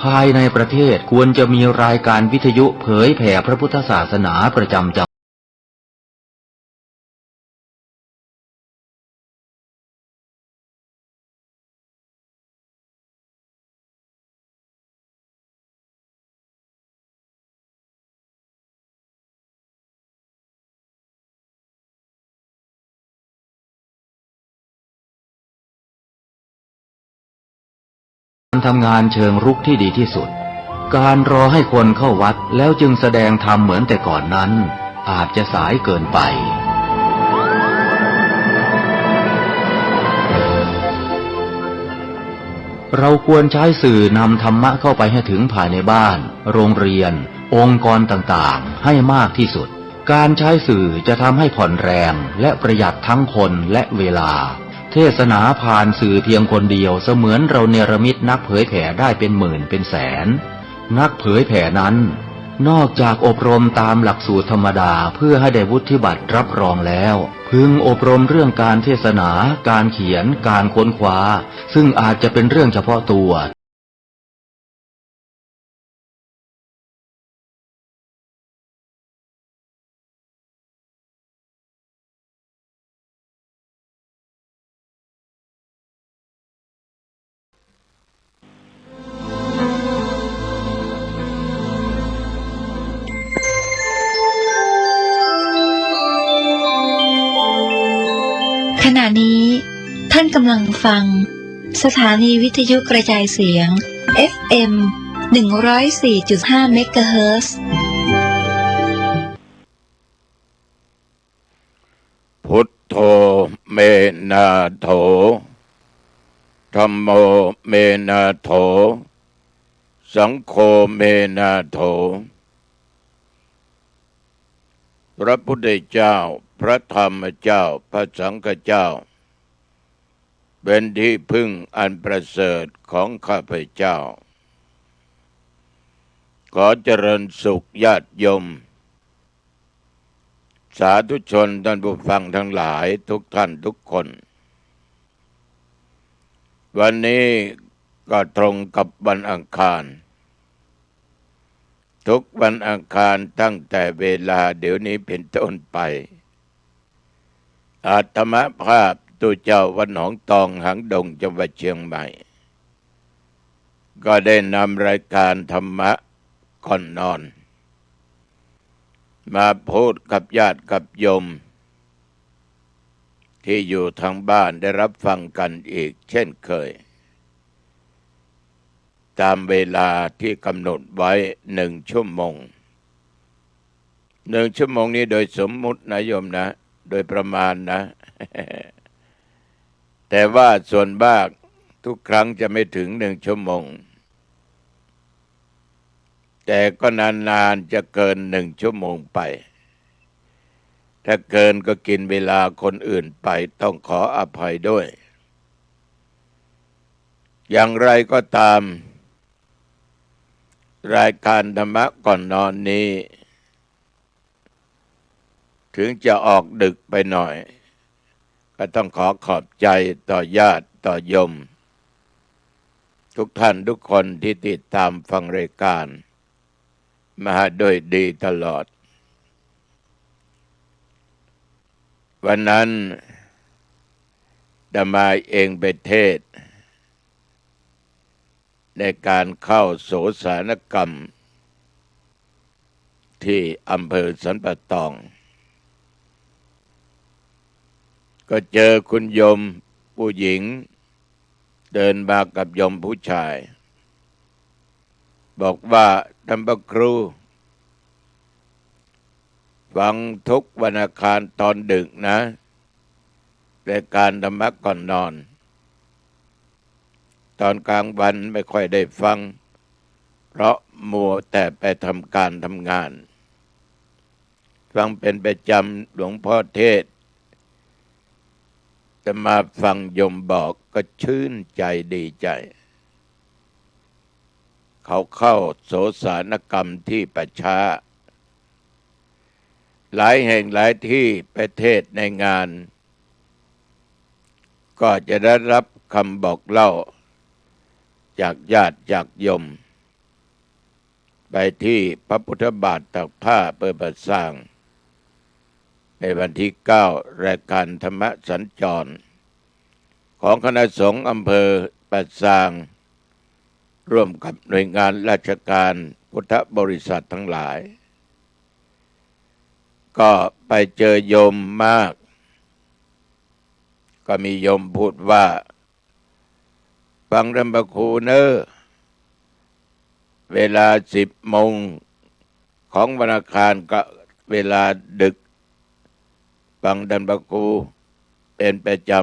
ภายในประเทศควรจะมีรายการวิทยุเผยแผ่พระพุทธศาสนาประจำจังหวัดการทำงานเชิงรุกที่ดีที่สุดการรอให้คนเข้าวัดแล้วจึงแสดงธรรมเหมือนแต่ก่อนนั้นอาจจะสายเกินไปเราควรใช้สื่อนำธรรมะเข้าไปให้ถึงภายในบ้านโรงเรียนองค์กรต่างๆให้มากที่สุดการใช้สื่อจะทำให้ผ่อนแรงและประหยัดทั้งคนและเวลาเทศนาผ่านสื่อเพียงคนเดียวเสมือนเราเนรมิตนักเผยแผ่ได้เป็นหมื่นเป็นแสนนักเผยแผ่นั้นนอกจากอบรมตามหลักสูตรธรรมดาเพื่อให้ได้วุฒิบัตรรับรองแล้วพึงอบรมเรื่องการเทศนาการเขียนการค้นคว้าซึ่งอาจจะเป็นเรื่องเฉพาะตัวขณะนี้ท่านกำลังฟังสถานีวิทยุกระจายเสียง FM 104.5 เมกะเฮิรตซ์พุทโธเมนาโถธัมโมเมนาโถสังโฆเมนาโถพระพุทธเจ้าพระธรรมเจ้าพระสังฆเจ้าเป็นที่พึ่งอันประเสริฐของข้าพเจ้าขอเจริญสุขญาติโยมสาธุชนท่านผู้ฟังทั้งหลายทุกท่านทุกคนวันนี้ก็ตรงกับวันอังคารทุกวันอังคารตั้งแต่เวลาเดี๋ยวนี้เป็นต้นไปอาตมาภาพตุเจ้าวัดหนองตองหางดงจังหวัดเชียงใหม่ก็ได้นำรายการธรรมะก่อนนอนมาพูดกับญาติกับโยมที่อยู่ทางบ้านได้รับฟังกันอีกเช่นเคยตามเวลาที่กำหนดไว้1 ชั่วโมง1 ชั่วโมงนี้โดยสมมุตินะโยมนะโดยประมาณนะ แต่ว่าส่วนมากทุกครั้งจะไม่ถึง1 ชั่วโมงแต่ก็นานๆจะเกิน1 ชั่วโมงไปถ้าเกินก็กินเวลาคนอื่นไปต้องขออภัยด้วยอย่างไรก็ตามรายการธรรมะก่อนนอนนี้ถึงจะออกดึกไปหน่อยก็ต้องขอขอบใจต่อญาติต่อโยมทุกท่านทุกคนที่ติดตามฟังรายการมาโดยดีตลอดวันนั้นอาตมาเองไปเทศน์ในการเข้าโสสานกรรมที่อำเภอสันป่าตองก็เจอคุณโยมผู้หญิงเดินมากับโยมผู้ชายบอกว่าท่านพระครูฟังทุกวันอังคารตอนดึกนะรายการธรรมะก่อนนอนตอนกลางวันไม่ค่อยได้ฟังเพราะมัวแต่ไปทำการทำงานฟังเป็นประจำหลวงพ่อเทศจะมาฟังโยมบอกก็ชื่นใจดีใจเขาเข้าโสสานกรรมที่ประชาหลายแห่งหลายที่ประเทศในงานก็จะได้รับคำบอกเล่าจากญาติจากโยม ไปที่พระพุทธบาทตักผ้าเปิดประสร้างในวันที่9รายการธรรมสัญจรของคณะสงฆ์อำเภอปัสสางร่วมกับหน่วยงานราชการพุทธบริษัททั้งหลายก็ไปเจอโยมมากก็มีโยมพูดว่าฟังธรรมครูเนอเวลา10 โมงของวันอังคารก็เวลาดึกฟังธรรมครูเป็นประจำ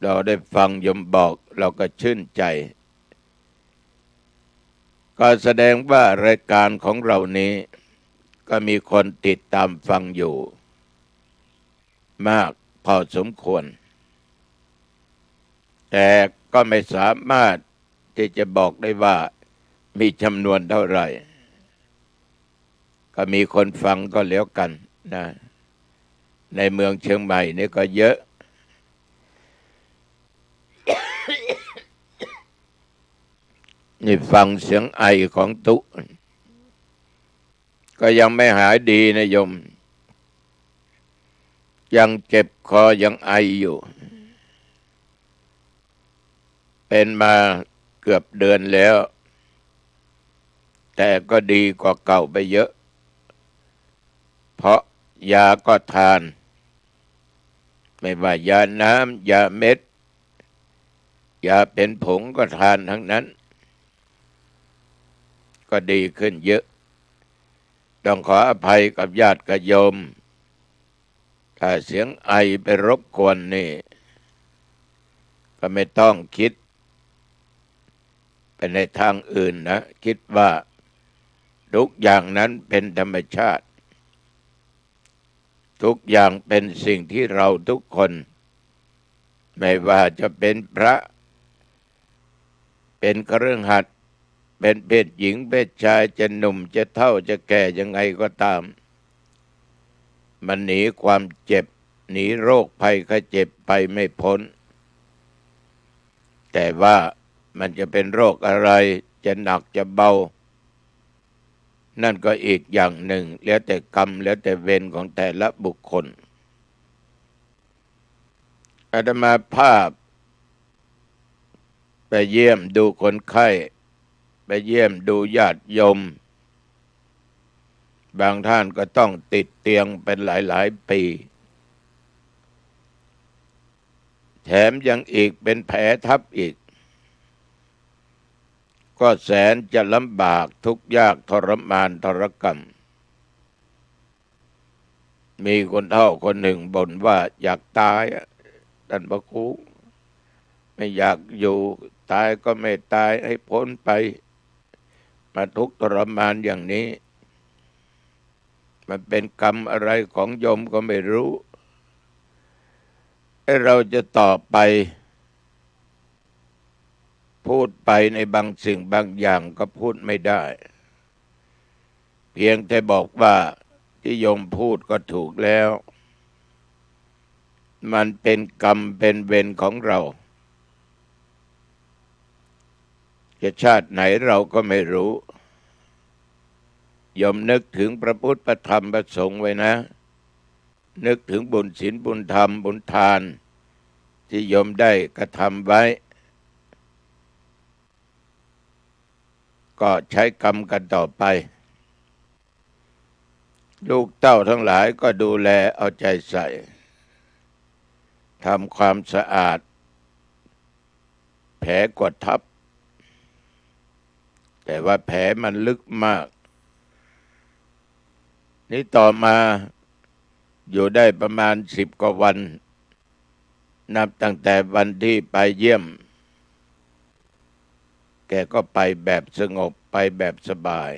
เราได้ฟังโยมบอกเราก็ชื่นใจก็แสดงว่ารายการของเรานี้ก็มีคนติดตามฟังอยู่มากพอสมควรแต่ก็ไม่สามารถที่จะบอกได้ว่ามีจำนวนเท่าไหร่ก็มีคนฟังก็แล้วกันนะในเมืองเชียงใหม่นี่ก็เยอะ นี่ฟังเสียงไอของตุก็ยังไม่หายดีนะโยมยังเจ็บคอยังไออยู่เป็นมาเกือบเดือนแล้วแต่ก็ดีกว่าเก่าไปเยอะเพราะยาก็ทานไม่ว่ายาน้ำยาเม็ดยาเป็นผงก็ทานทั้งนั้นก็ดีขึ้นเยอะต้องขออภัยกับญาติกับโยมถ้าเสียงไอไปรบกวนนี่ก็ไม่ต้องคิดไปในทางอื่นนะคิดว่าทุกอย่างนั้นเป็นธรรมชาติทุกอย่างเป็นสิ่งที่เราทุกคนไม่ว่าจะเป็นพระเป็นคฤหัสถ์เป็นเพศหญิงเพศชายจะหนุ่มจะเฒ่าจะแก่ยังไงก็ตามมันหนีความเจ็บหนีโรคภัยไข้เจ็บไปไม่พ้นแต่ว่ามันจะเป็นโรคอะไรจะหนักจะเบานั่นก็อีกอย่างหนึ่งแล้วแต่กรรมแล้วแต่เวรของแต่ละบุคคลอาตมาภาพไปเยี่ยมดูคนไข้ไปเยี่ยมดูญาติโยมบางท่านก็ต้องติดเตียงเป็นหลายๆปีแถมยังอีกเป็นแผลทับอีกก็แสนจะลำบากทุกข์ยากทรมานทรกรรมมีคนเฒ่าคนหนึ่งบ่นว่าอยากตายท่านพระครูไม่อยากอยู่ตายก็ไม่ตายให้พ้นไปมาทุกข์ทรมานอย่างนี้มันเป็นกรรมอะไรของโยมก็ไม่รู้ให้เราจะตอบไปพูดไปในบางสิ่งบางอย่างก็พูดไม่ได้เพียงแต่บอกว่าที่โยมพูดก็ถูกแล้วมันเป็นกรรมเป็นเวรของเราจะชาติไหนเราก็ไม่รู้โยมนึกถึงพระพุทธพระธรรมพระสงฆ์ไว้นะนึกถึงบุญศีลบุญธรรมบุญทานที่โยมได้กระทำไว้ก็ใช้กรรมกันต่อไปลูกเต้าทั้งหลายก็ดูแลเอาใจใส่ทำความสะอาดแผลกดทับแต่ว่าแผลมันลึกมากนี่ต่อมาอยู่ได้ประมาณ10 กว่าวันนับตั้งแต่วันที่ไปเยี่ยมแกก็ไปแบบสงบไปแบบสบาย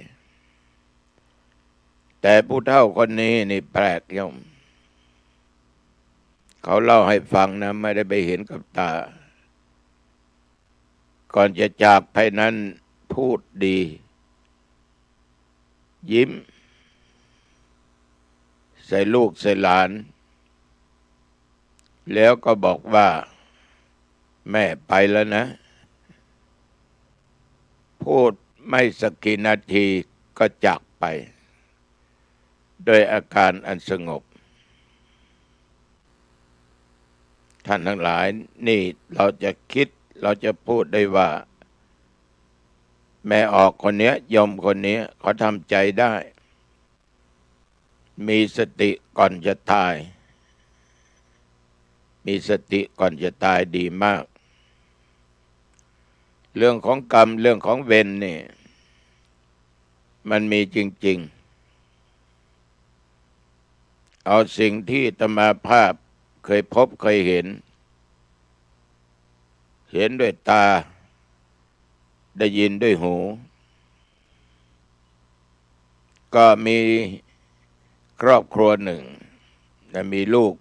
แต่ผู้เฒ่าคนนี้นี่แปลกโยมเขาเล่าให้ฟังนะไม่ได้ไปเห็นกับตาก่อนจะจากไปนั้นพูดดียิ้มใส่ลูกใส่หลานแล้วก็บอกว่าแม่ไปแล้วนะพูด ไม่สักกี่นาทีก็จากไปโดยอาการอันสงบท่านทั้งหลายนี่เราจะคิดเราจะพูดได้ว่าแม่ออกคนนี้ยมคนนี้เขาทำใจได้มีสติก่อนจะตายมีสติก่อนจะตายดีมากเรื่องของกรรมเรื่องของเวรนี่มันมีจริงๆเอาสิ่งที่อาตมาภาพเคยพบเคยเห็นด้วยตาได้ยินด้วยหูก็มีครอบครัวหนึ่งและมีลูก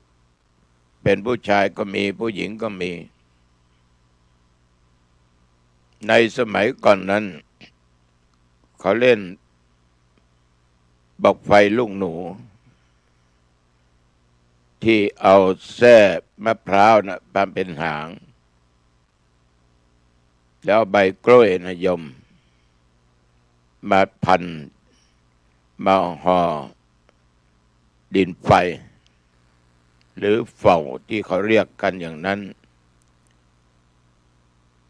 เป็นผู้ชายก็มีผู้หญิงก็มีในสมัยก่อนนั้นเขาเล่นบอกไฟลูกหนูที่เอาแส้มะพร้าวนะมาเป็นหางแล้วใบกล้วยนะยมมาพันมาห่อดินไฟหรือเฝ้าที่เขาเรียกกันอย่างนั้น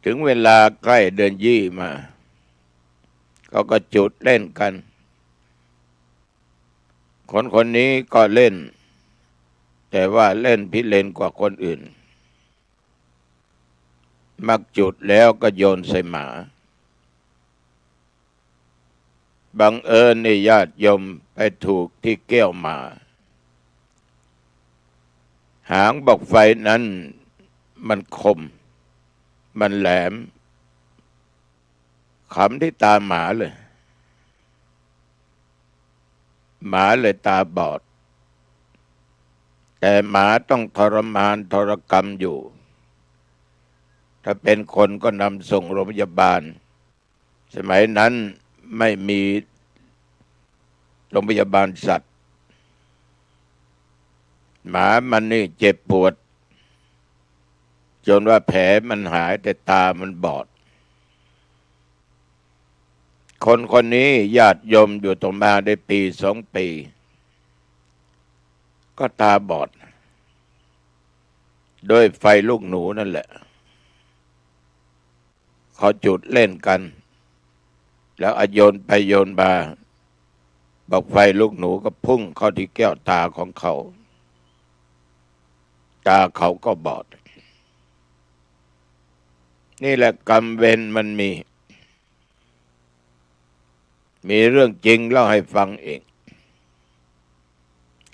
ถึงเวลาใกล้เดือนยี่มาเขาก็จุดเล่นกันคนนี้ก็เล่นแต่ว่าเล่นพิเรนกว่าคนอื่นมักจุดแล้วก็โยนใส่หมาบังเอิญในญาติโยมไปถูกที่แก้วหมาหางบอกไฟนั้นมันคมมันแหลมขำที่ตาหมาเลยหมาเลยตาบอดแต่หมาต้องทรมานทรกรรมอยู่ถ้าเป็นคนก็นำส่งโรงพยาบาลสมัยนั้นไม่มีโรงพยาบาลสัตว์หมามันนี่เจ็บปวดจนว่าแผลมันหายแต่ตามันบอดคนนี้ญาติโยมอยู่ตรงมาได้ปี2 ปีก็ตาบอดโดยไฟลูกหนูนั่นแหละเขาจุดเล่นกันแล้วโยนไปโยนมาบอกไฟลูกหนูก็พุ่งเข้าที่แก้วตาของเขาตาเขาก็บอดนี่แหละกรรมเวรมันมีเรื่องจริงเล่าให้ฟังเอง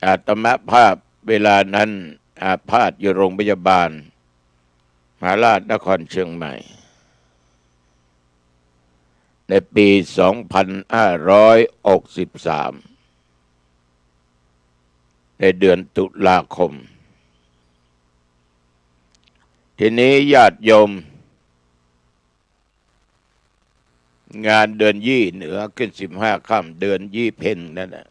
อาตมาภาพเวลานั้นอาพาธอยู่โรงพยาบาลมหาราชนครเชียงใหม่ในปี 2563 ในเดือนตุลาคมทีนี้ญาติโยมงานเดือนยี่เหนือขึ้น15 ค่ำเดือนยี่เพ็ญนั่นนะ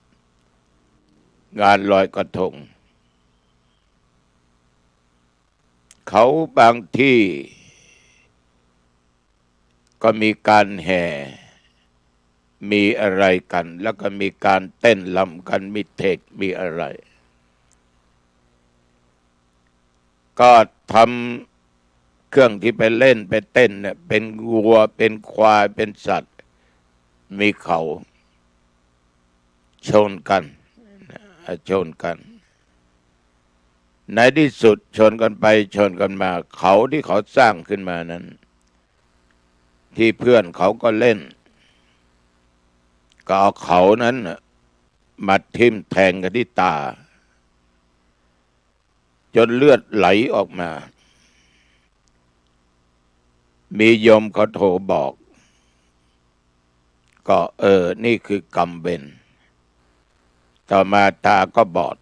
งานลอยกระทงเขาบางที่ก็มีการแห่มีอะไรกันแล้วก็มีการเต้นรำกันมีเทคมีอะไรก็ทำเครื่องที่ไปเล่นไปเต้นเนี่ยเป็นวัวเป็นควายเป็นสัตว์มีเขาชนกันในที่สุดชนกันไปชนกันมาเขาที่เขาสร้างขึ้นมานั้นที่เพื่อนเขาก็เล่นก็เอาเขานั้นมาทิ่มแทงกันที่ตาจนเลือดไหลออกมามีโยมเขาโทรบอกก็นี่คือกรรมเวรต่อมาตาก็บอด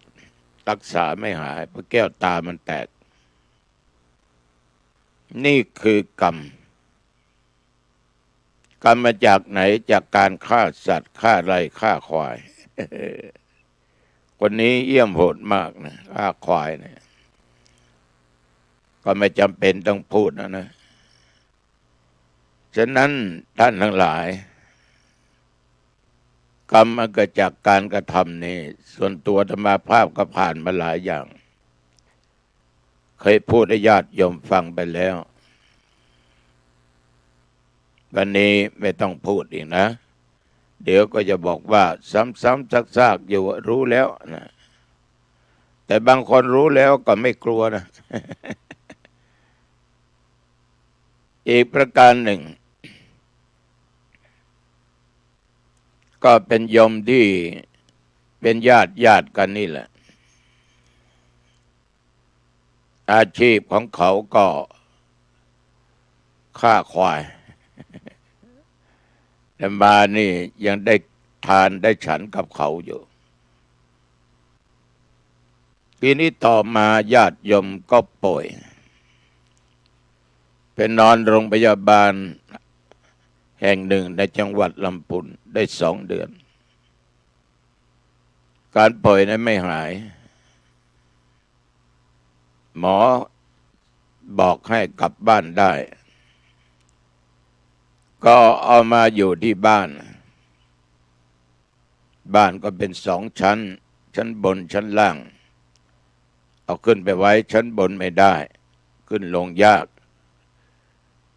รักษาไม่หายเพราะแก้วตามันแตกนี่คือกรรมมาจากไหนจากการฆ่าสัตว์ฆ่าไร่ฆ่าควาย คนนี้เยี่ยมโหดมากนะฆ่าควายเนี่ยก็ไม่จำเป็นต้องพูดนะฉะนั้นท่านทั้งหลาย กรรมมันเกิดจากการกระทำนี่ส่วนตัวอาตมาภาพก็ผ่านมาหลายอย่างเคยพูดให้ญาติโยมฟังไปแล้ววันนี้ไม่ต้องพูดอีกนะเดี๋ยวก็จะบอกว่าซ้ำๆซากๆอยู่รู้แล้วนะแต่บางคนรู้แล้วก็ไม่กลัวนะ อีกประการหนึ่งก็เป็นโยมที่เป็นญาติกันนี่แหละอาชีพของเขาก็ฆ่าควายแต่มานี่ยังได้ทานได้ฉันกับเขาอยู่ทีนี้ต่อมาญาติโยมก็ป่วยเป็นนอนโรงพยาบาลแห่งหนึ่งในจังหวัดลำพูนได้2 เดือนการป่วยนั้นไม่หายหมอบอกให้กลับบ้านได้ก็เอามาอยู่ที่บ้านก็เป็น2 ชั้นชั้นบนชั้นล่างเอาขึ้นไปไว้ชั้นบนไม่ได้ขึ้นลงยาก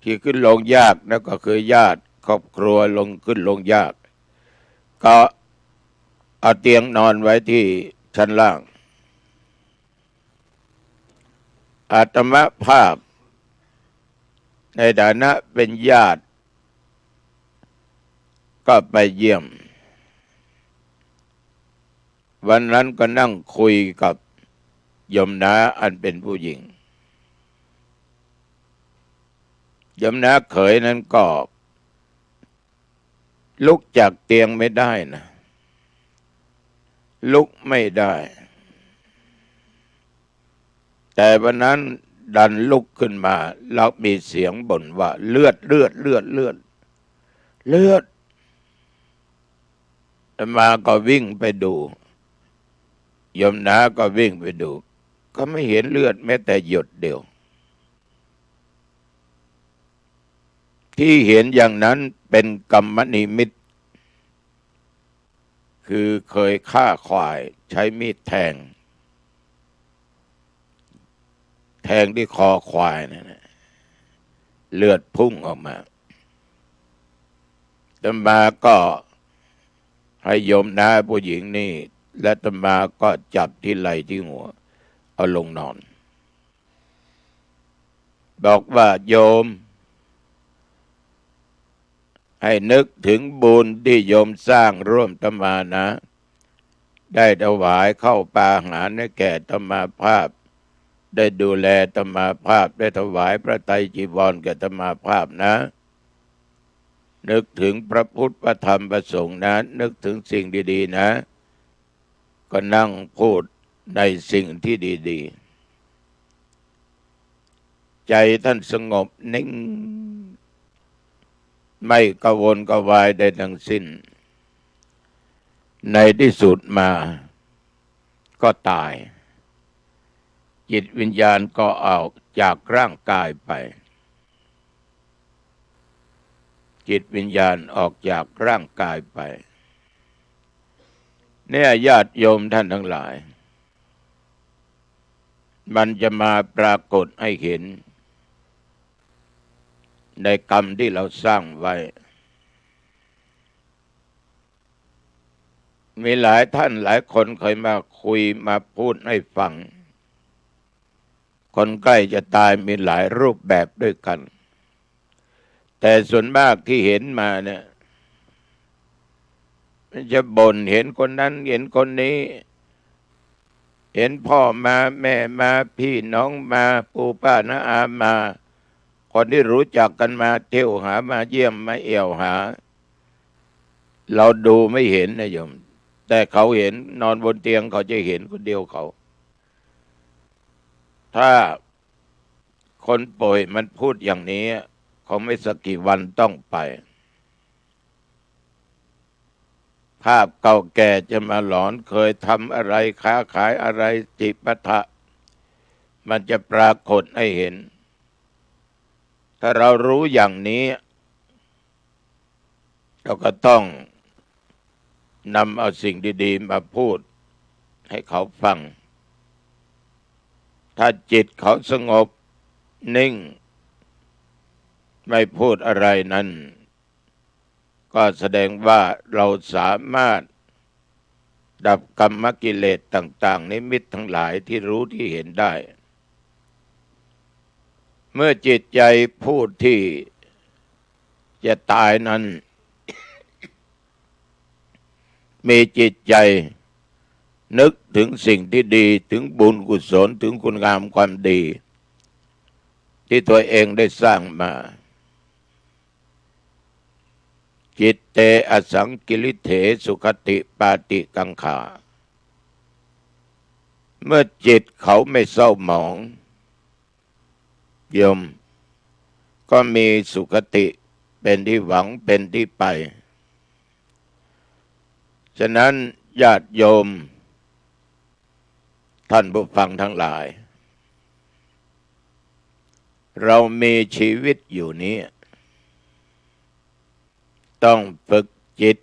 ที่ขึ้นลงยากนั่นก็คือญาติครอบครัวขึ้นลงยากก็เอาเตียงนอนไว้ที่ชั้นล่างอาตมาภาพในฐานะเป็นญาติก็ไปเยี่ยมวันนั้นก็นั่งคุยกับโยมน้าอันเป็นผู้หญิงโยมน้าเขยนั้นก็ลุกจากเตียงไม่ได้นะลุกไม่ได้แต่วันนั้นดันลุกขึ้นมาแล้วมีเสียงบ่นว่าเลือดมาก็วิ่งไปดูโยมน้าก็วิ่งไปดูก็ไม่เห็นเลือดแม้แต่หยดเดียวที่เห็นอย่างนั้นเป็นกรรมนิมิตคือเคยฆ่าควายใช้มีดแทงที่คอควายนั่นนะเลือดพุ่งออกมาอาตมาก็ให้โยมน้าผู้หญิงนี่และอาตมาก็จับที่ไหล่ที่หัวเอาลงนอนบอกว่าโยมให้นึกถึงบุญที่โยมสร้างร่วมอาตมานะได้ถวายเข้าปาหารให้แก่อาตมาภาพได้ดูแลอาตมาภาพได้ถวายพระไตรจีวรแก่อาตมาภาพนะนึกถึงพระพุทธพระธรรมพระสงฆ์นะนึกถึงสิ่งดีๆนะก็นั่งพูดในสิ่งที่ดีๆใจท่านสงบนิ่งไม่กระวนกระวายใดทั้งสิ้นในที่สุดมาก็ตายจิตวิญญาณก็ออกจากร่างกายไปจิตวิญญาณออกจากร่างกายไปเนี่ยญาติโยมท่านทั้งหลายมันจะมาปรากฏให้เห็นในกรรมที่เราสร้างไว้มีหลายท่านหลายคนเคยมาคุยมาพูดให้ฟังคนใกล้จะตายมีหลายรูปแบบด้วยกันแต่ส่วนมากที่เห็นมาเนี่ยมันจะบ่นเห็นคนนั้นเห็นคนนี้เห็นพ่อมาแม่มาพี่น้องมาปู่ป้าน้าอามาคนที่รู้จักกันมาเที่ยวหามาเยี่ยมมาเอี่ยวหาเราดูไม่เห็นนะโยมแต่เขาเห็นนอนบนเตียงเขาจะเห็นคนเดียวเขาถ้าคนป่วยมันพูดอย่างนี้เขาไม่สักกี่วันต้องไปภาพเก่าแก่จะมาหลอนเคยทำอะไรค้าขายอะไรจิปาถะมันจะปรากฏให้เห็นถ้าเรารู้อย่างนี้เราก็ต้อง นำเอาสิ่งดีๆมาพูดให้เขาฟังถ้าจิตเขาสงบนิ่งไม่พูดอะไรนั้นก็แสดงว่าเราสามารถดับกรรมกิเลสต่างๆนิมิตทั้งหลายที่รู้ที่เห็นได้เมื่อจิตใจผู้ที่จะตายนั้น มีจิตใจนึกถึงสิ่งที่ดีถึงบุญกุศลถึงคุณงามความดีที่ตัวเองได้สร้างมาจิตเตอสังกิริเถสุขติปาติกังขาเมื่อจิตเขาไม่เศร้าหมองโยมก็มีสุขติเป็นที่หวังเป็นที่ไปฉะนั้นญาติโยมท่านผู้ฟังทั้งหลายเรามีชีวิตอยู่นี้ต้องฝึกจิต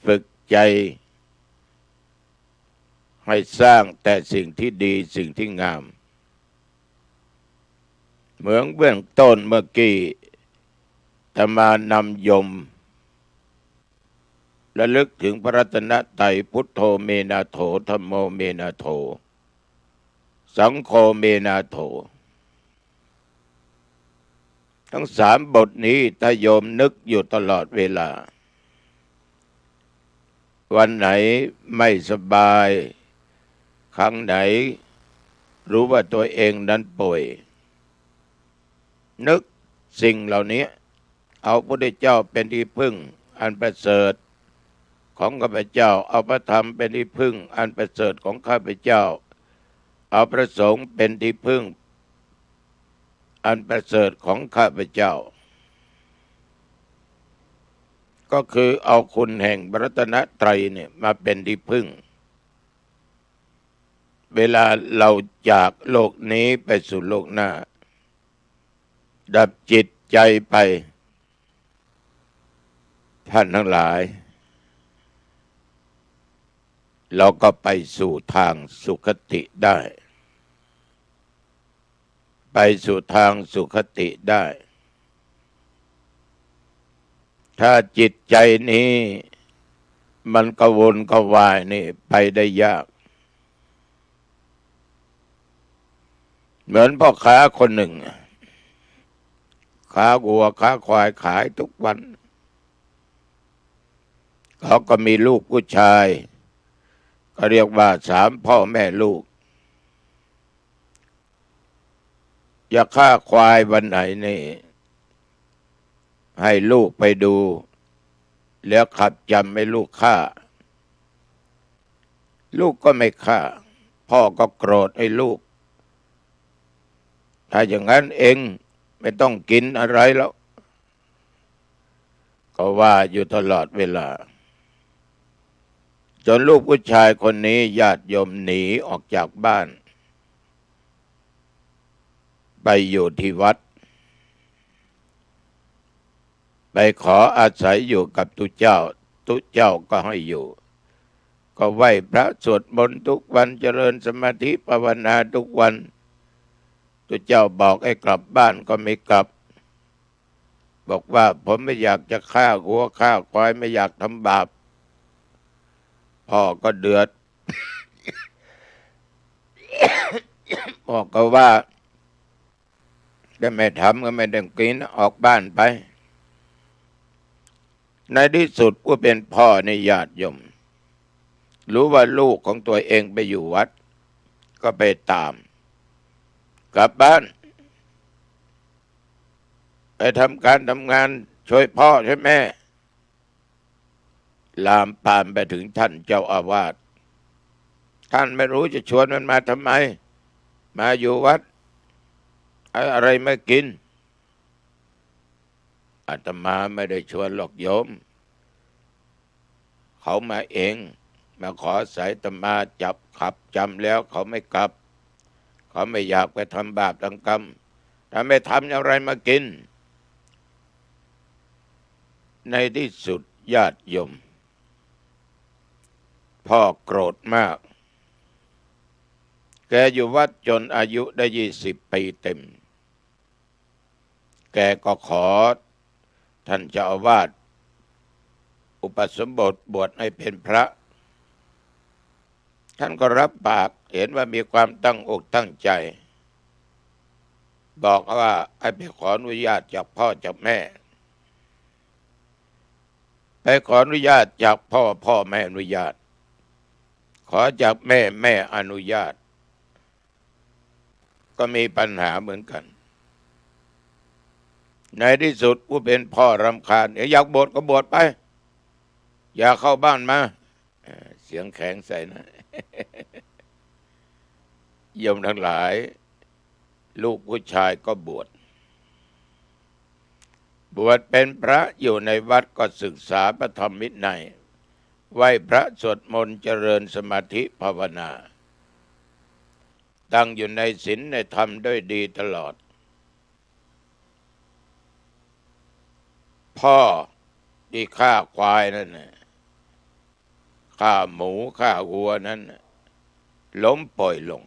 ฝึกใจให้สร้างแต่สิ่งที่ดีสิ่งที่งามเหมือนเบื้องต้นเมื่อกี้จะมานำยมระลึกถึงพระรัตนตรัยพุทโธเมนาโถธัมโมเมนาโถสังโฆเมนาโถทั้งสามบทนี้ถ้าโยมนึกอยู่ตลอดเวลาวันไหนไม่สบายครั้งไหนรู้ว่าตัวเองนั้นป่วยนึกสิ่งเหล่านี้เอาพระพุทธเจ้าเป็นที่พึ่งอันประเสริฐของข้าพเจ้าเอาพระธรรมเป็นที่พึ่งอันประเสริฐของข้าพเจ้าเอาพระสงฆ์เป็นที่พึ่งอันประเสริฐของข้าพเจ้าก็คือเอาคุณแห่งพระรัตนตรัยเนี่ยมาเป็นที่พึ่งเวลาเราจากโลกนี้ไปสู่โลกหน้าดับจิตใจไปท่านทั้งหลายเราก็ไปสู่ทางสุคติได้ไปสู่ทางสุคติได้ถ้าจิตใจนี้มันกระวนกระวายนี่ไปได้ยากเหมือนพ่อค้าคนหนึ่งค้าวัวค้าควายขายทุกวันเขาก็มีลูกผู้ชายก็เรียกว่า3 พ่อแม่ลูกอยากฆ่าควายวันไหนนี่ให้ลูกไปดูแล้วขับจำให้ลูกฆ่าลูกก็ไม่ฆ่าพ่อก็โกรธให้ลูกถ้าอย่างนั้นเองไม่ต้องกินอะไรแล้วก็ว่าอยู่ตลอดเวลาจนลูกผู้ชายคนนี้ญาติโยมหนีออกจากบ้านไปอยู่ที่วัดไปขออาศัยอยู่กับตุเจ้าก็ให้อยู่ก็ไหว้พระสวดมนต์ทุกวันเจริญสมาธิภาวนาทุกวันตุเจ้าบอกให้กลับบ้านก็ไม่กลับบอกว่าผมไม่อยากจะฆ่าวัวฆ่าควายไม่อยากทำบาปพ่อก็เดือด พ่อก็ว่าถ้าไม่ทำก็ไม่ได้กินออกบ้านไปในที่สุดผู้เป็นพ่อในญาติโยมรู้ว่าลูกของตัวเองไปอยู่วัดก็ไปตามกลับบ้านไปทำการทำงานช่วยพ่อช่วยแม่ลามปามไปถึงท่านเจ้าอาวาสท่านไม่รู้จะชวนมันมาทำไมมาอยู่วัดอะไรไม่กินอาตมาไม่ได้ชวนหรอกโยมเขามาเองมาขอสายอาตมาจับขับจำแล้วเขาไม่กลับเขาไม่อยากไปทำบาปทำกรรมถ้าไม่ทำอะไรมากินในที่สุดญาติโยม พ่อโกรธมาก แกอยู่วัดจนอายุได้20 ปีเต็ม แกก็ขอท่านเจ้าอาวาสอุปสมบทบวชให้เป็นพระ ท่านก็รับปากเห็นว่ามีความตั้งอกตั้งใจ บอกว่าให้ไปขออนุญาตจากพ่อจากแม่ ไปขออนุญาตจากพ่อแม่อนุญาต ขอจากแม่อนุญาต ก็มีปัญหาเหมือนกัน ในที่สุดผู้เป็นพ่อรำคาญอยากบวชก็บวชไป อย่าเข้าบ้านมาเสียงแข็งใส่นะ โยมทั้งหลาย ลูกผู้ชายก็บวชเป็นพระอยู่ในวัดก็ศึกษาพระธรรมวินัยไหว้พระสวดมนต์เจริญสมาธิภาวนาตั้งอยู่ในศีลในธรรมด้วยดีตลอดพ่อที่ฆ่าควายนั่นน่ะฆ่าหมูฆ่าวัวนั้นล้มป่อยลง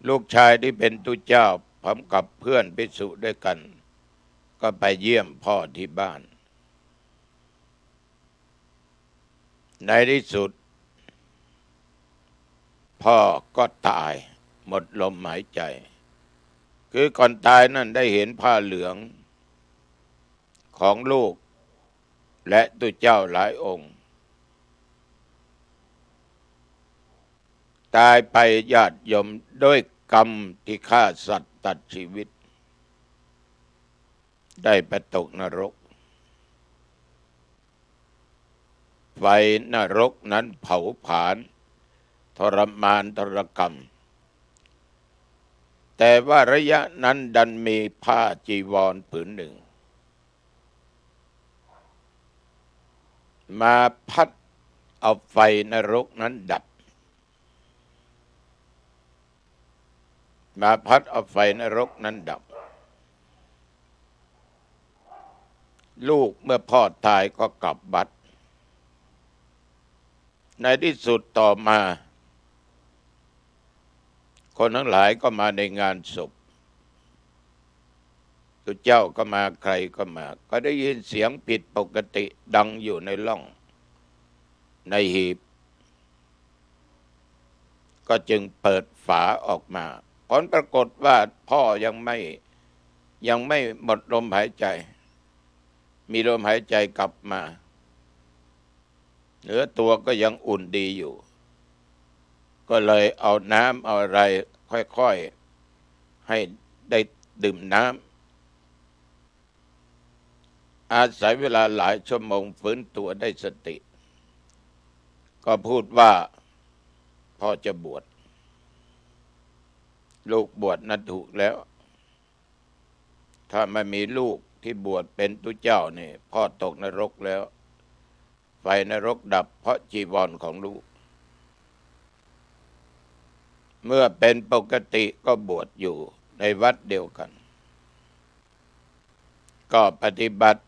ลูกชายที่เป็นตุเจ้าพร้อมกับเพื่อนภิกษุด้วยกันก็ไปเยี่ยมพ่อที่บ้านในที่สุดพ่อก็ตายหมดลมหายใจคือก่อนตายนั่นได้เห็นผ้าเหลืองของลูกและตุเจ้าหลายองค์ตายไปญาติโยมด้วยกรรมที่ฆ่าสัตว์ตัดชีวิตได้ไปตกนรกไฟนรกนั้นเผาผลาญทรมานทรกรรมแต่ว่าระยะนั้นดันมีผ้าจีวรผืนหนึ่งมาพัดเอาไฟนรกนั้นดับมาพัดเอาไฟนรกนั้นดับลูกเมื่อพ่อตายก็กลับวัดในที่สุดต่อมาคนทั้งหลายก็มาในงานศพตุเจ้าก็มาใครก็มาก็ได้ยินเสียงผิดปกติดังอยู่ในร่องในหีบก็จึงเปิดฝาออกมาผลปรากฏว่าพ่อยังไม่หมดลมหายใจมีลมหายใจกลับมาเนื้อตัวก็ยังอุ่นดีอยู่ก็เลยเอาน้ำเอาอะไรค่อยๆให้ได้ดื่มน้ำอาศัยเวลาหลายชั่วโมงฟื้นตัวได้สติก็พูดว่าพ่อจะบวชลูกบวชนั้นถูกแล้วถ้าไม่มีลูกที่บวชเป็นตุเจ้านี่พ่อตกนรกแล้วไฟนรกดับเพราะจีวรของลูกเมื่อเป็นปกติก็บวชอยู่ในวัดเดียวกันก็ปฏิบัติ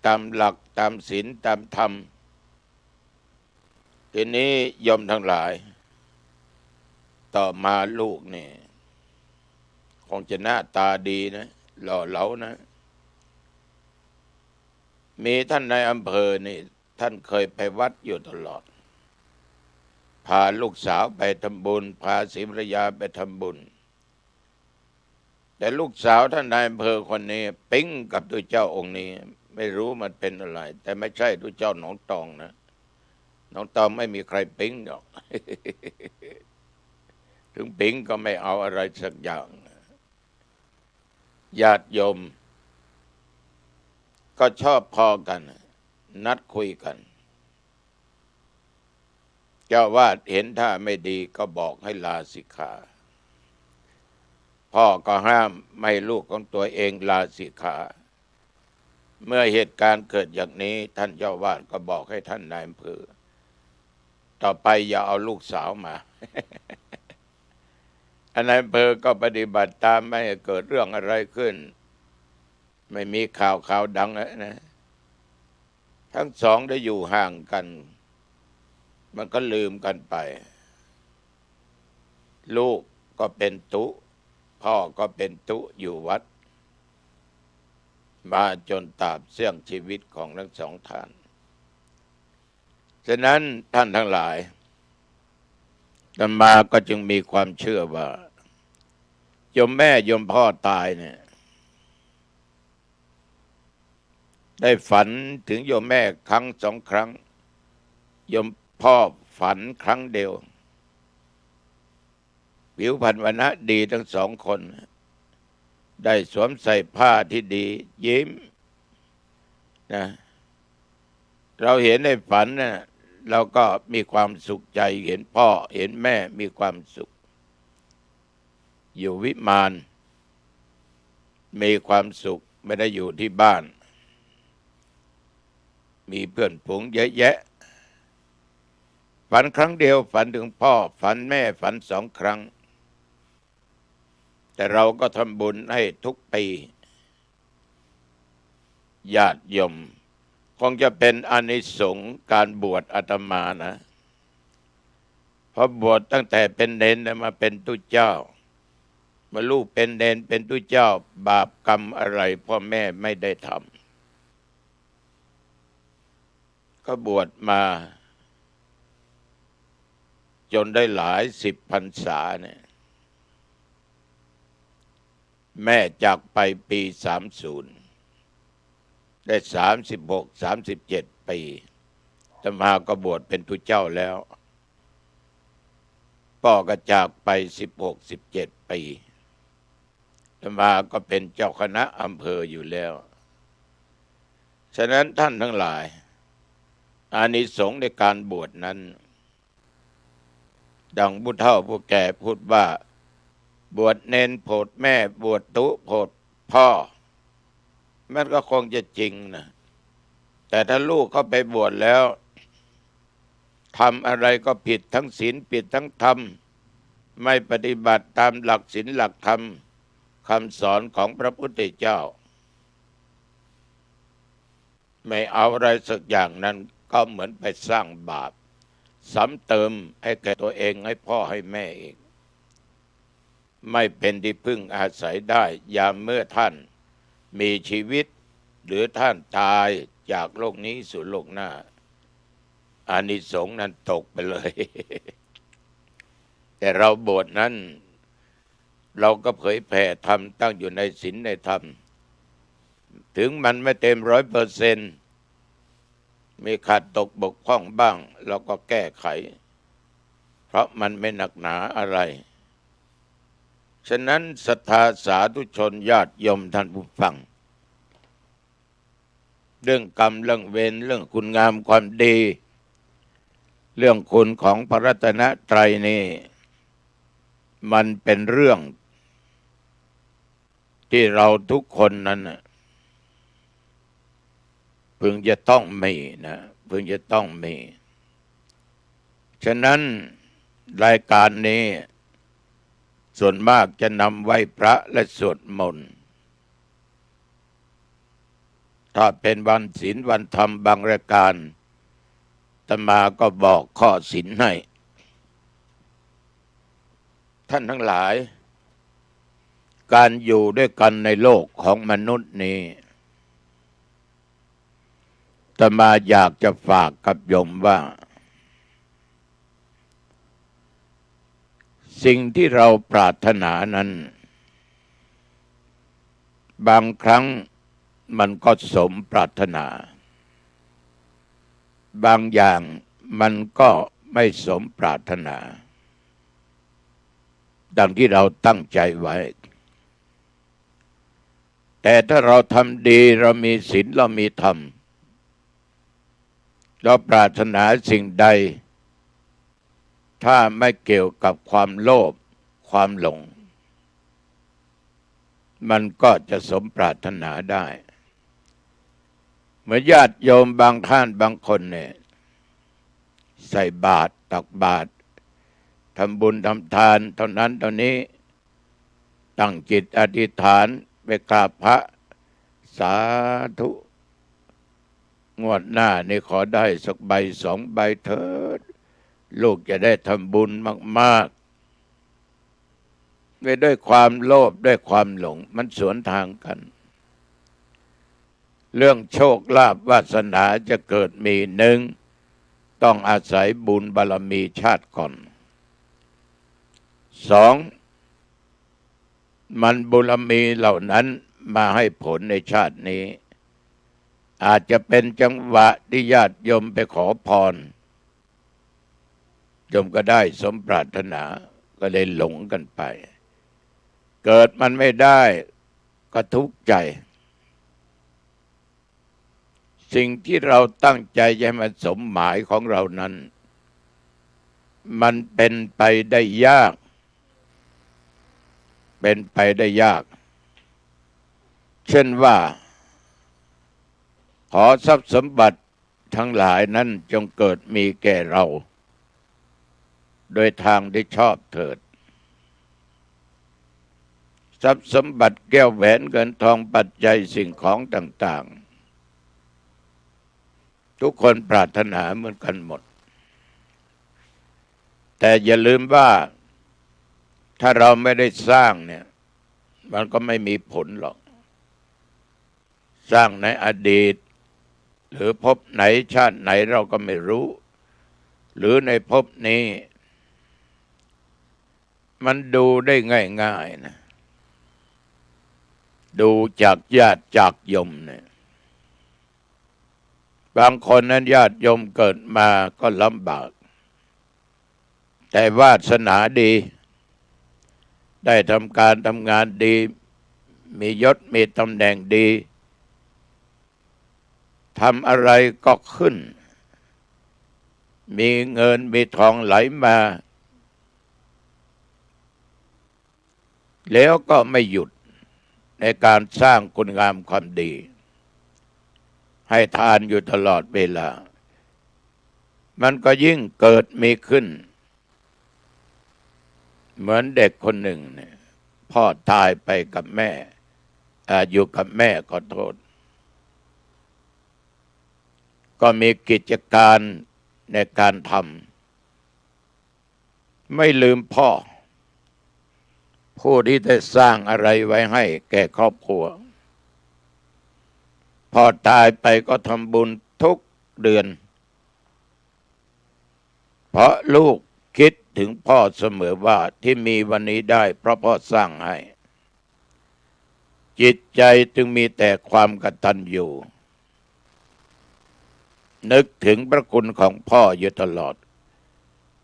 ตามหลักตามศีลตามธรรมทีนี้โยมทั้งหลายต่อมาลูกนี่คงจะหน้าตาดีนะหล่อเหลานะมีท่านในอำเภอนี่ท่านเคยไปวัดอยู่ตลอดพาลูกสาวไปทำบุญพาศรีภรรยาไปทำบุญแต่ลูกสาวท่านนายอำเภอคนนี้ปิ๊งกับตัวเจ้าองค์นี้ไม่รู้มันเป็นอะไรแต่ไม่ใช่ตัวเจ้าหนองตองนะหนองตองไม่มีใครปิ๊งหรอก ถึงปิ๊งก็ไม่เอาอะไรสักอย่างญาติโยมก็ชอบพอกันนัดคุยกันเจ้าวาดเห็นท่าไม่ดีก็บอกให้ลาสิกขาพ่อก็ห้ามไม่ลูกของตัวเองลาสิกขาเมื่อเหตุการณ์เกิดอย่างนี้ท่านเจ้าวาดก็บอกให้ท่านนายอำเภอต่อไปอย่าเอาลูกสาวมา นายอำเภอก็ปฏิบัติตามไม่ให้เกิดเรื่องอะไรขึ้นไม่มีข่าวดังนะ ทั้งสองได้อยู่ห่างกันมันก็ลืมกันไปลูกก็เป็นตุพ่อก็เป็นตุอยู่วัดมาจนตราบเสี่ยงชีวิตของทั้งสองท่านฉะนั้นท่านทั้งหลายอาตมาก็จึงมีความเชื่อว่าโยมแม่โยมพ่อตายเนี่ยได้ฝันถึงโยมแม่ครั้งสองครั้งโยมพ่อฝันครั้งเดียวผิวพรรณวรรณะดีทั้งสองคนได้สวมใส่ผ้าที่ดียิ้มนะเราเห็นในฝันนะเราก็มีความสุขใจเห็นพ่อเห็นแม่มีความสุขอยู่วิมานมีความสุขไม่ได้อยู่ที่บ้านมีเพื่อนฝูงเยอะแยะฝันครั้งเดียวฝันถึงพ่อฝันแม่ฝันสองครั้งแต่เราก็ทำบุญให้ทุกปีญาติโยมคงจะเป็นอานิสงส์การบวชอาตมานะเพราะบวชตั้งแต่เป็นเณรมาเป็นตุเจ้าเมื่อลูกเป็นเณรเป็นตุเจ้าบาปกรรมอะไรพ่อแม่ไม่ได้ทำก็บวชมาจนได้หลายสิบพรรษาเนี่ยแม่จากไปปี30ได้36-37 ปีอาตมาก็บวชเป็นตุเจ้าแล้วพ่อก็จากไป16-17 ปีอาตมาก็เป็นเจ้าคณะอำเภออยู่แล้วฉะนั้นท่านทั้งหลายอานิสงส์ในการบวชนั้นดังผู้เฒ่าผู้แก่พูดว่าบวชเณรโปรดแม่บวชตุโปรดพ่อมันก็คงจะจริงนะแต่ถ้าลูกเขาไปบวชแล้วทำอะไรก็ผิดทั้งศีลผิดทั้งธรรมไม่ปฏิบัติตามหลักศีลหลักธรรมคำสอนของพระพุทธเจ้าไม่เอาอะไรสักอย่างนั้นก็เหมือนไปสร้างบาปซ้ำเติมให้แก่ตัวเองให้พ่อให้แม่เองไม่เป็นที่พึ่งอาศัยได้ยามเมื่อท่านมีชีวิตหรือท่านตายจากโลกนี้สู่โลกหน้าอานิสงส์นั้นตกไปเลย แต่เราบวชนั้นเราก็เผยแผ่ธรรมตั้งอยู่ในศีลในธรรมถึงมันไม่เต็ม100%มีขาดตกบกพร่องบ้างเราก็แก้ไขเพราะมันไม่หนักหนาอะไรฉะนั้นศรัทธาสาธุชนญาติโยมท่านผู้ฟังเรื่องกรรมเรื่องเวรเรื่องคุณงามความดีเรื่องคุณของพระรัตนตรัยนี่มันเป็นเรื่องที่เราทุกคนนั้นพึงจะต้องมีนะพึงจะต้องมีฉะนั้นรายการนี้ส่วนมากจะนำไหว้พระและสวดมนต์ถ้าเป็นวันศีลวันธรรมบางรายการอาตมาก็บอกข้อศีลให้ท่านทั้งหลายการอยู่ด้วยกันในโลกของมนุษย์นี้อาตมาอยากจะฝากกับโยมว่าสิ่งที่เราปรารถนานั้นบางครั้งมันก็สมปรารถนาบางอย่างมันก็ไม่สมปรารถนาดังที่เราตั้งใจไว้แต่ถ้าเราทำดีเรามีศีลเรามีธรรมเราปรารถนาสิ่งใดถ้าไม่เกี่ยวกับความโลภความหลงมันก็จะสมปรารถนาได้เหมือนญาติโยมบางท่านบางคนเนี่ยใส่บาตรตักบาตรทำบุญทำทานเท่านั้นเท่านี้ตั้งจิตอธิษฐานไปกราบพระสาธุ งวดหน้านี่ขอได้สักใบสองใบเถิดลูกจะได้ทำบุญมากๆไม่ด้วยความโลภด้วยความหลงมันสวนทางกัน เรื่องโชคลาภวาสนาจะเกิดมีหนึ่งต้องอาศัยบุญบารมีชาติก่อนสองมันบุญมีเหล่านั้นมาให้ผลในชาตินี้อาจจะเป็นจังหวะที่ญาติโยมไปขอพรโยมก็ได้สมปรารถนาก็เลยหลงกันไปเกิดมันไม่ได้ก็ทุกข์ใจสิ่งที่เราตั้งใจจะให้มันสมหมายของเรานั้นมันเป็นไปได้ยากเป็นไปได้ยากเช่นว่าขอทรัพย์สมบัติทั้งหลายนั้นจงเกิดมีแก่เราโดยทางที่ชอบเถิดทรัพย์สมบัติแก้วแหวนเงินทองปัจจัยสิ่งของต่างๆทุกคนปรารถนาเหมือนกันหมดแต่อย่าลืมว่าถ้าเราไม่ได้สร้างเนี่ยมันก็ไม่มีผลหรอกสร้างในอดีตหรือภพไหนชาติไหนเราก็ไม่รู้หรือในภพนี้มันดูได้ง่ายๆนะดูจากญาติจากโยมเนี่ยบางคนนั้นญาติโยมเกิดมาก็ลำบากแต่วาสนาดีได้ทำการทำงานดีมียศมีตำแหน่งดีทำอะไรก็ขึ้นมีเงินมีทองไหลมาแล้วก็ไม่หยุดในการสร้างคุณงามความดีให้ทานอยู่ตลอดเวลามันก็ยิ่งเกิดมีขึ้นเหมือนเด็กคนหนึ่งเนี่ยพ่อตายไปกับแม่อยู่กับแม่ขอโทษก็มีกิจการในการทำไม่ลืมพ่อผู้ที่ได้สร้างอะไรไว้ให้แก่ครอบครัวพอตายไปก็ทำบุญทุกเดือนเพราะลูกคิดถึงพ่อเสมอว่าที่มีวันนี้ได้เพราะพ่อสร้างให้จิตใจจึงมีแต่ความกตัญญูนึกถึงพระคุณของพ่ออยู่ตลอด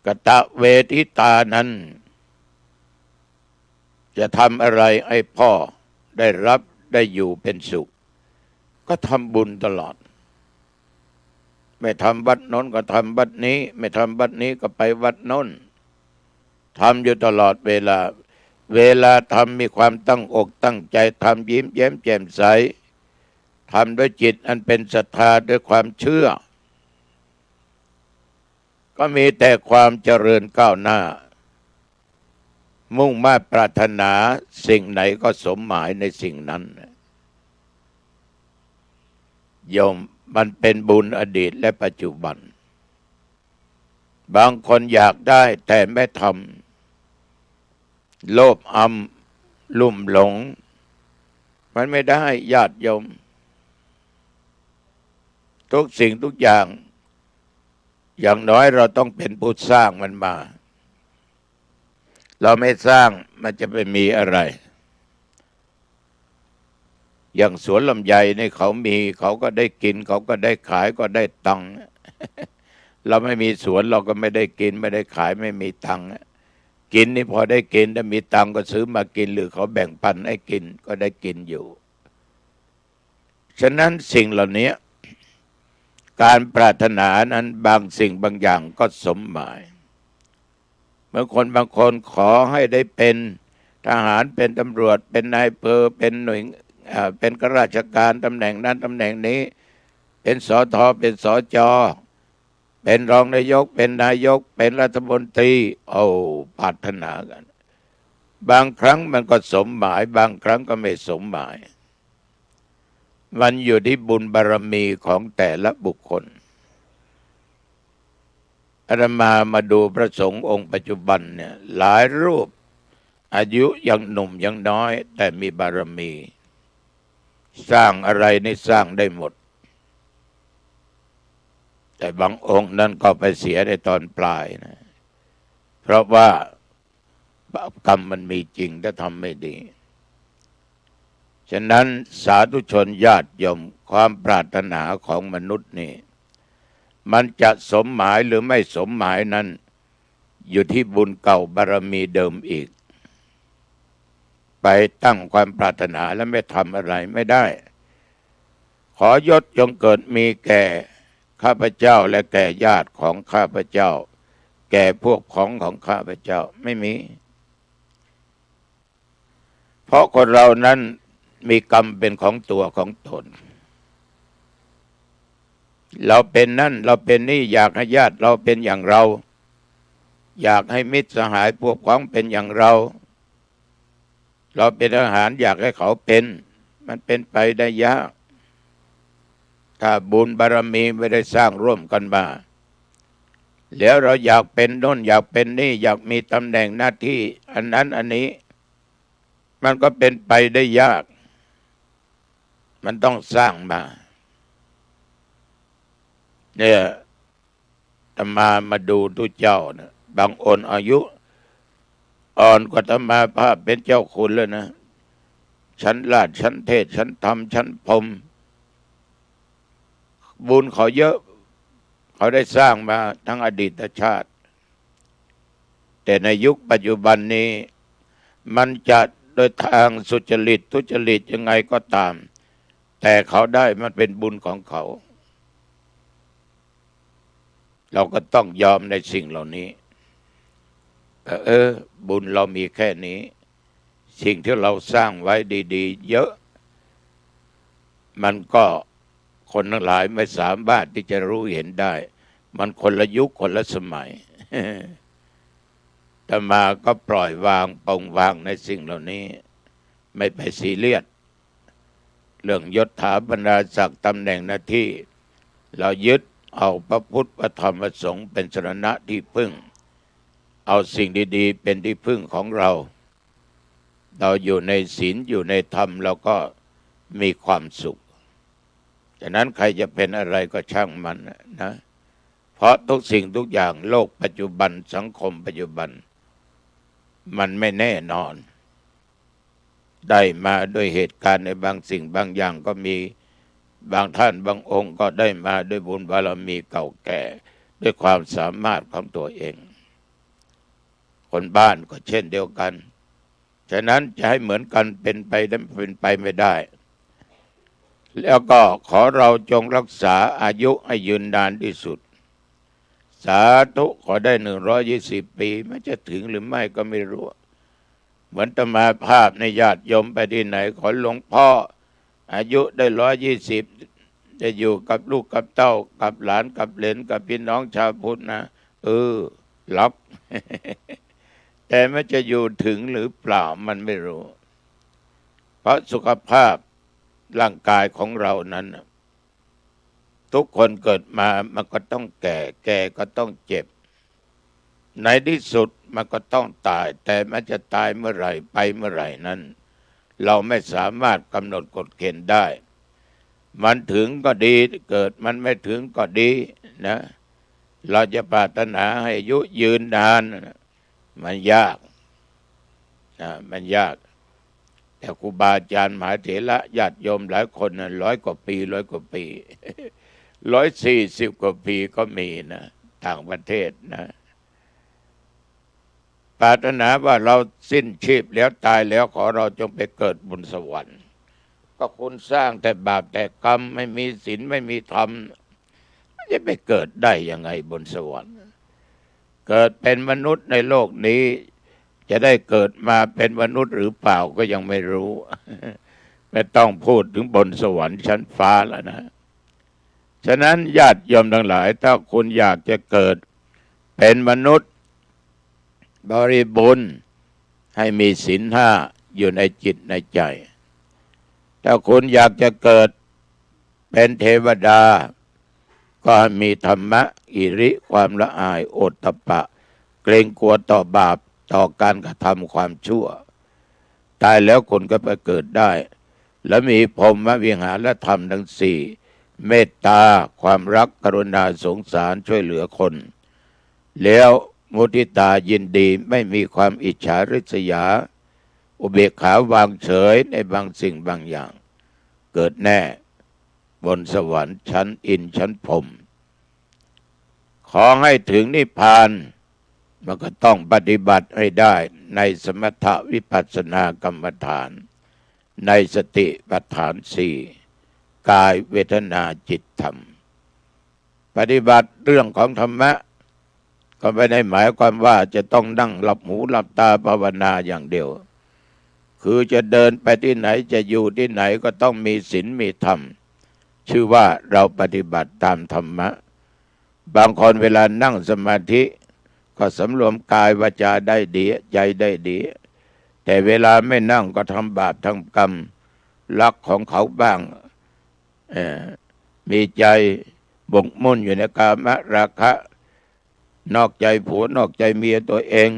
กตเวทิตานั้นจะทำอะไรให้พ่อได้รับได้อยู่เป็นสุขก็ทำบุญตลอดไม่ทำวัดโน้นก็ทำวัดนี้ไม่ทำวัดนี้ก็ไปวัดโน้นทำอยู่ตลอดเวลาทำมีความตั้งอกตั้งใจทำยิ้มแย้มแจ่มใสทำด้วยจิตอันเป็นศรัทธาด้วยความเชื่อก็มีแต่ความเจริญก้าวหน้ามุ่งมา่ปรารถนาสิ่งไหนก็สมหมายในสิ่งนั้นโยมมันเป็นบุญอดีตและปัจจุบันบางคนอยากได้แต่ไม่ทำโลภลุ่มหลงมันไม่ได้ญาติโยมทุกสิ่งทุกอย่างน้อยเราต้องเป็นผู้สร้างมันมาเราไม่สร้างมันจะไปมีอะไรอย่างสวนลำไยนี่เขามีเขาก็ได้กินเขาก็ได้ขายก็ได้ตังค์เราไม่มีสวนเราก็ไม่ได้กินไม่ได้ขายไม่มีตังค์กินนี่พอได้กินถ้ามีตังค์ก็ซื้อมากินหรือเขาแบ่งปันให้กินก็ได้กินอยู่ฉะนั้นสิ่งเหล่านี้การปรารถนานั้นบางสิ่งบางอย่างก็สมหมายบางคนขอให้ได้เป็นทหารเป็นตำรวจเป็นนายอำเภอเป็นหน่วยเป็นข้าราชการตำแหน่งนั้นตำแหน่งนี้เป็นสทเป็นสจเป็นรองนายกเป็นนายกเป็นรัฐมนตรีปรารถนากันบางครั้งมันก็สมหมายบางครั้งก็ไม่สมหมาย มันอยู่ที่บุญบารมีของแต่ละบุคคลอาตมาดูพระสงฆ์องค์ปัจจุบันเนี่ยหลายรูปอายุยังหนุ่มยังน้อยแต่มีบารมีสร้างอะไรนี่สร้างได้หมดแต่บางองค์นั้นก็ไปเสียในตอนปลายนะเพราะว่าบาปกรรมมันมีจริงถ้าทำไม่ดีฉะนั้นสาธุชนญาติโยมความปรารถนาของมนุษย์นี่มันจะสมหมายหรือไม่สมหมายนั้นอยู่ที่บุญเก่าบารมีเดิมอีกไปตั้งความปรารถนาแล้วไม่ทำอะไรไม่ได้ขอยศจงเกิดมีแก่ข้าพเจ้าและแก่ญาติของข้าพเจ้าแก่พวกพ้องของข้าพเจ้าไม่มีเพราะคนเรานั้นมีกรรมเป็นของตัวของตนเราเป็นนั่นเราเป็นนี่อยากให้ญาติเราเป็นอย่างเราอยากให้มิตรสหายพวกพ้องเป็นอย่างเราเป็นทหารอยากให้เขาเป็นมันเป็นไปได้ยากถ้าบุญบารมีไม่ได้สร้างร่วมกันมาแล้วเราอยากเป็นโน่นอยากเป็นนี่อยากมีตำแหน่งหน้าที่อันนั้นอันนี้มันก็เป็นไปได้ยากมันต้องสร้างมาเนี่ยอาตมาดูทุกเจ้านะบางองค์อายุอ่อนกว่าอาตมาภาพเป็นเจ้าคุณแล้วนะชั้นราชชั้นเทศชั้นธรรมชั้นพรหมบุญเขาเยอะเขาได้สร้างมาทั้งอดีตชาติแต่ในยุคปัจจุบันนี้มันจะโดยทางสุจริตทุจริตยังไงก็ตามแต่เขาได้มันเป็นบุญของเขาเราก็ต้องยอมในสิ่งเหล่านี้บุญเรามีแค่นี้สิ่งที่เราสร้างไว้ดีๆเยอะมันก็คนทั้งหลายไม่สามารถที่จะรู้เห็นได้มันคนละยุคคนละสมัย แต่มาก็ปล่อยวางปล่อยวางในสิ่งเหล่านี้ไม่ไปซีเรียสเรื่องยศถาบรรดาศักดิ์ตำแหน่งหน้าที่เรายึดเอาพระพุทธพระธรรมพระสงฆ์เป็นสรณะที่พึ่งเอาสิ่งดีๆเป็นที่พึ่งของเราอยู่ในศีลอยู่ในธรรมเราก็มีความสุขฉะนั้นใครจะเป็นอะไรก็ช่างมันนะเพราะทุกสิ่งทุกอย่างโลกปัจจุบันสังคมปัจจุบันมันไม่แน่นอนได้มาด้วยเหตุการณ์ในบางสิ่งบางอย่างก็มีบางท่านบางองค์ก็ได้มาด้วยบุญบารมีเก่าแก่ด้วยความสามารถของตัวเองคนบ้านก็เช่นเดียวกันฉะนั้นจะให้เหมือนกันเป็นไปไม่ได้แล้วก็ขอเราจงรักษาอายุให้ยืนนานที่สุดสาธุขอได้120 ปีมันจะถึงหรือไม่ก็ไม่รู้เหมือนอาตมาภาพในญาติโยมไปที่ไหนขอหลวงพ่ออายุได้120จะอยู่กับลูกกับเต้ากับหลานกับเหลนกับพี่น้องชาวพุทธนะรับ แต่มันจะอยู่ถึงหรือเปล่ามันไม่รู้เพราะสุขภาพร่างกายของเรานั้นทุกคนเกิดมามันก็ต้องแก่ก็ต้องเจ็บในที่สุดมันก็ต้องตายแต่มันจะตายเมื่อไหร่ไปเมื่อไหร่นั้นเราไม่สามารถกำหนดกฎเกณฑ์ได้มันถึงก็ดีเกิดมันไม่ถึงก็ดีนะเราจะปรารถนาให้อายุยืนนานมันยากมันยากแต่ครูบาอาจารย์มหาเถระญาติโยมหลายคนนะ100 กว่าปี140 กว่าปีก็มีนะต่างประเทศนะปรารถนาว่าเราสิ้นชีพแล้วตายแล้วขอเราจงไปเกิดบนสวรรค์ก็คุณสร้างแต่บาปแต่กรรมไม่มีศีลไม่มีธรรมจะไปเกิดได้ยังไงบนสวรรค์เกิดเป็นมนุษย์ในโลกนี้จะได้เกิดมาเป็นมนุษย์หรือเปล่าก็ยังไม่รู้ ไม่ต้องพูดถึงบนสวรรค์ชั้นฟ้าแล้วนะฉะนั้นญาติโยมทั้งหลายถ้าคุณอยากจะเกิดเป็นมนุษย์บริบูรณ์ให้มีศีล 5อยู่ในจิตในใจถ้าคุณอยากจะเกิด เป็นเทวดาก็มีธรรมะอิริความละอายโอตตัปปะเกรงกลัวต่อบาปต่อการกระทำความชั่วตายแล้วคนก็ไปเกิดได้และมีพรหมวิหารธรรมทั้งสี่เมตตาความรักกรุณาสงสารช่วยเหลือคนแล้วมุทิตายินดีไม่มีความอิจฉาริษยาอุเบกขาวางเฉยในบางสิ่งบางอย่างเกิดแน่บนสวรรค์ชั้นอินชั้นพรหมขอให้ถึงนิพพานมันก็ต้องปฏิบัติให้ได้ในสมถวิปัสสนากรรมฐานในสติปัฏฐานสี่กายเวทนาจิตธรรมปฏิบัติเรื่องของธรรมะก็ไม่ได้หมายความว่าจะต้องนั่งหลับหูหลับตาภาวนาอย่างเดียวคือจะเดินไปที่ไหนจะอยู่ที่ไหนก็ต้องมีศีลมีธรรมชื่อว่าเราปฏิบัติตามธรรมะบางคนเวลานั่งสมาธิก็สำรวมกายวาจาได้ดีใจได้ดีแต่เวลาไม่นั่งก็ทำบาปทำกรรมลักของเขาบ้างมีใจบกมุ่นอยู่ในกามราคะนอกใจผัวนอกใจเมียตัวเอง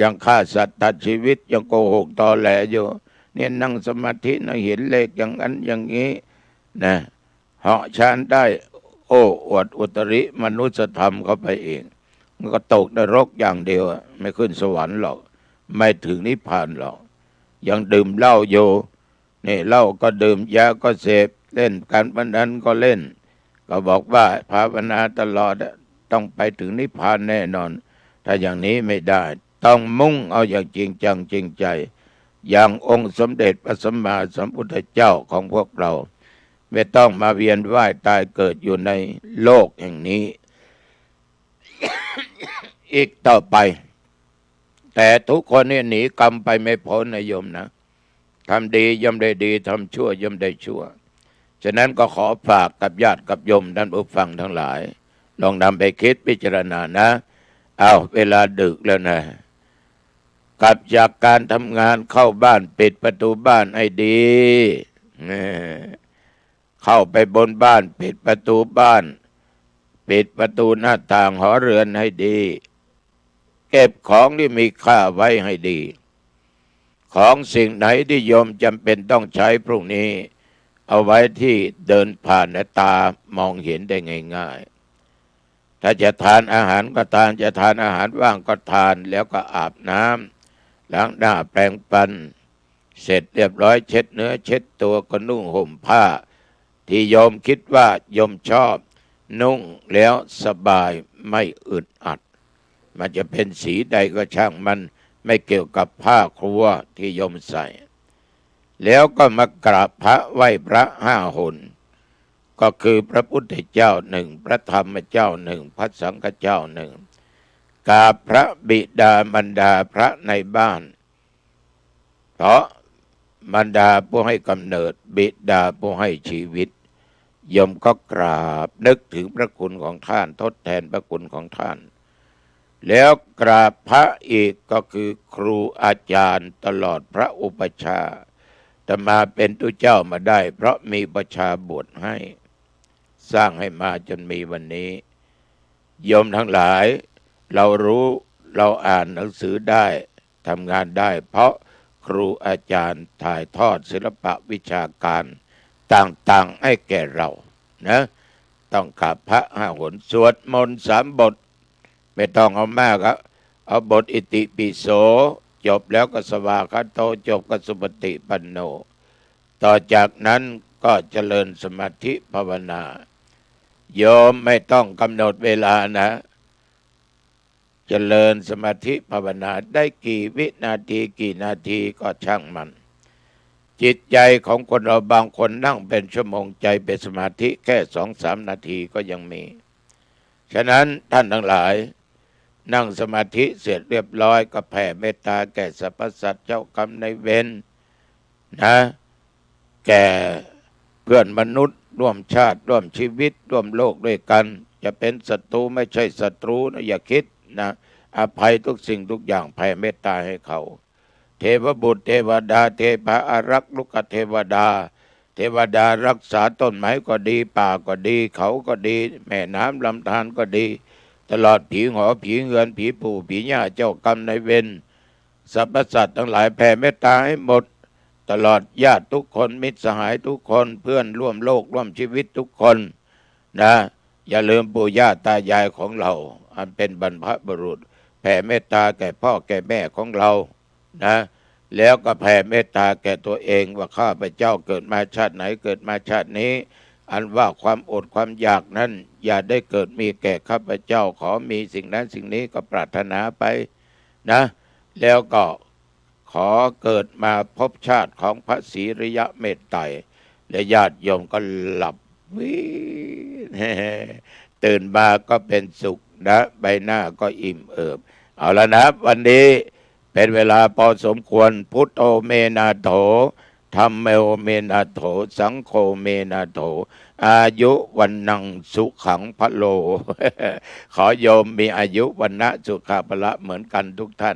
ยังฆ่าสัตว์ตัดชีวิตยังโกหกตอแหลอยู่เนี่ยนั่งสมาธินะเห็นเลขอย่างนั้นอย่างนี้นะเหาะชานได้โอ้อวดอุตริมนุสธรรมเข้าไปเองมันก็ตกนรกอย่างเดียวไม่ขึ้นสวรรค์หรอกไม่ถึงนิพพานหรอกยังดื่มเหล้าอยู่นี่เหล้าก็ดื่มยาก็เสพเล่นการพนันก็เล่นก็บอกว่าภาวนาตลอดต้องไปถึงนิพพานแน่นอนถ้าอย่างนี้ไม่ได้ต้องมุ่งเอาอย่างจริงจังจริงใจอย่างองค์สมเด็จพระสัมมาสัมพุทธเจ้าของพวกเราไม่ต้องมาเวียนว่ายตายเกิดอยู่ในโลกแห่งนี้ อีกต่อไปแต่ทุกคนเนี่ยหนีกรรมไปไม่พ้นนะโยมนะทำดีย่อมได้ดีทำชั่วย่อมได้ชั่วฉะนั้นก็ขอฝากกับญาติกับโยมท่านผู้ฟังทั้งหลายลองนำไปคิดพิจารณานะเอาเวลาดึกแล้วนะกลับจากการทำงานเข้าบ้านปิดประตูบ้านให้ดีเข้าไปบนบ้านปิดประตูบ้านปิดประตูหน้าต่างหอเรือนให้ดีเก็บของที่มีค่าไว้ให้ดีของสิ่งไหนที่โยมจำเป็นต้องใช้พรุ่งนี้เอาไว้ที่เดินผ่านและตามองเห็นได้ง่ายๆถ้าจะทานอาหารก็ทานจะทานอาหารว่างก็ทานแล้วก็อาบน้ำล้างหน้าแปรงฟันเสร็จเรียบร้อยเช็ดเนื้อเช็ดตัวก็นุ่งห่มผ้าที่โยมคิดว่าโยมชอบนุ่งแล้วสบายไม่อึดอัดมันจะเป็นสีใดก็ช่างมันไม่เกี่ยวกับผ้าครัวที่โยมใส่แล้วก็มากราบพระไหว้พระ5 หนก็คือพระพุทธเจ้า1พระธรรมเจ้า1พระสังฆเจ้า1กราบพระบิดามารดาพระในบ้านเพราะมารดาผู้ให้กำเนิดบิดาผู้ให้ชีวิตโยมก็กราบนึกถึงพระคุณของท่านทดแทนพระคุณของท่านแล้วกราบพระอีกก็คือครูอาจารย์ตลอดพระอุปัชฌาย์จะมาเป็นตุเจ้ามาได้เพราะมีประชาบวชให้สร้างให้มาจนมีวันนี้โยมทั้งหลายเรารู้เราอ่านหนังสือได้ทำงานได้เพราะครูอาจารย์ถ่ายทอดศิลปะวิชาการต่างๆให้แก่เรานะต้องกราบพระ5 หนสวดมนต์3 บทไม่ต้องเอามากครับเอาบทอิติปิโสจบแล้วก็สวากขาโตจบก็สุปฏิปันโนต่อจากนั้นก็เจริญสมาธิภาวนาโยมไม่ต้องกำหนดเวลานะเจริญสมาธิภาวนาได้กี่วินาทีกี่นาทีก็ช่างมันจิตใจของคนเราบางคนนั่งเป็นชั่วโมงใจเป็นสมาธิแค่2-3 นาทีก็ยังมีฉะนั้นท่านทั้งหลายนั่งสมาธิเสร็จเรียบร้อยก็แผ่เมตตาแก่สรรพสัตว์เจ้ากรรมนายเวรนะแก่เพื่อนมนุษย์ร่วมชาติร่วมชีวิตร่วมโลกด้วยกันจะเป็นศัตรูไม่ใช่ศัตรูนะอย่าคิดนะอภัยทุกสิ่งทุกอย่างแผ่เมตตาให้เขาเทวบุตรเทวดาเทพาอารักษ์ลูกเทวดา เทวดารักษาต้นไม้ก็ดีป่าก็ดีเขาก็ดีแม่น้ำลำธารก็ดีตลอดผีหอผีเงินผีปู่ผีย่าเจ้ากรรมนายเวรสรรพสัตว์ทั้งหลายแผ่เมตตาให้หมดตลอดญาติทุกคนมิตรสหายทุกคนเพื่อนร่วมโลกร่วมชีวิตทุกคนนะอย่าลืมปู่ย่าตายายของเราอันเป็นบรรพบุรุษแผ่เมตตาแก่พ่อแก่แม่ของเรานะแล้วก็แผ่เมตตาแก่ตัวเองว่าข้าพเจ้าเกิดมาชาติไหนเกิดมาชาตินี้อันว่าความอดความอยากนั้นอย่าได้เกิดมีแก่ข้าพเจ้าขอมีสิ่งนั้นสิ่งนี้ก็ปรารถนาไปนะแล้วก็ขอเกิดมาพบชาติของพระศรีริยะเมตไตรและญาติโยมก็หลับวิตื่นมาก็เป็นสุขนะใบหน้าก็อิ่มเอิบเอาละนะวันนี้เป็นเวลาพอสมควรพุทโธเมนาโถธัมโมเมนาโถสังโฆเมนาโถอายุวันนังสุขังพะโล ขอโยมมีอายุวันนะสุขภาละเหมือนกันทุกท่าน